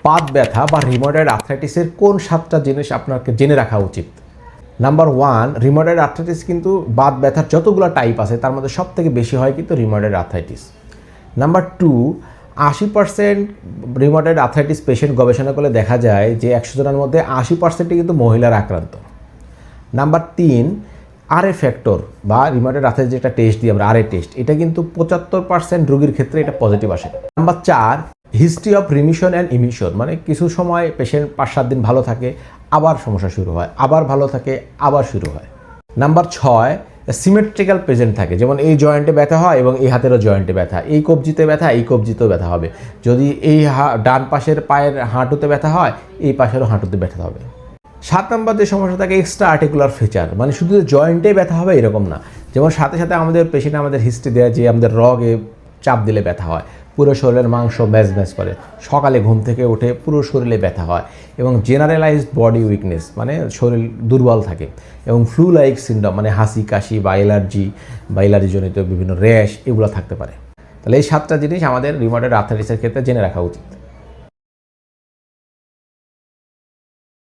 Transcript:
বাত ব্যথা বা রিময়েডয়েড আর্থ্রাইটিসের কোন 7টা জিনিস আপনাকে জেনে রাখা উচিত? নাম্বার 1, রিময়েডয়েড আর্থ্রাইটিস কিন্তু বাত ব্যথার যতগুলো টাইপ আছে তার মধ্যে সবথেকে বেশি হয় কিন্তু রিময়েডয়েড আর্থ্রাইটিস। নাম্বার 2, 80% রিময়েডয়েড আর্থ্রাইটিস পেশেন্ট গবেষণা করলে দেখা যায় যে 100 জনের মধ্যে 80%ই কিন্তু মহিলার আক্রান্ত। নাম্বার 3, আরএ ফ্যাক্টর বা রিময়েডয়েড আর্থ্রাইটিস যেটা টেস্ট দিই আমরা আরএ টেস্ট, এটা কিন্তু 75% রোগীর ক্ষেত্রে এটা পজিটিভ আসে। Number 4, history of remission and emission, মানে কিছু সময় পেশেন্ট 5-7 দিন ভালো থাকে, আবার সমস্যা শুরু হয়, আবার ভালো থাকে, আবার শুরু হয়। নাম্বার 6, সিমেট্রিক্যাল প্রেজেন্ট থাকে, যেমন এই জয়েন্টে ব্যথা হয় এবং এই হাতেরও জয়েন্টে ব্যথা, এই কবজিতে ব্যথা, এই কবজিতেও ব্যথা হবে। যদি এই ডান পাশের পায়ের হাঁটুতে ব্যথা হয়, এই পাশেরও হাঁটুতে ব্যথা হবে। 7 নম্বর যে সমস্যা থাকে এক্সট্রা আর্টিকুলার ফিচার, মানে শুধু জয়েন্টে ব্যথা হবে এরকম না, যেমন সাথে সাথে আমাদের পেশেন্ট আমাদের হিস্ট্রি দেয় যে আমাদের রগে চাপ দিলে ব্যথা হয়, পুরো শরীরের মাংস ম্যাজ করে, সকালে ঘুম থেকে উঠে পুরো শরীরে ব্যথা হয়, এবং জেনারেলাইজড বডি উইকনেস, মানে শরীর দুর্বল থাকে, এবং ফ্লু লাইক সিনড্রোম, মানে হাসি কাশি বা অ্যালার্জিজনিত বিভিন্ন র্যাশ এগুলো থাকতে পারে। তাহলে এই 7টা জিনিস আমাদের রিময়েডয়েড আর্থ্রাইটিসের ক্ষেত্রে জেনে রাখা উচিত।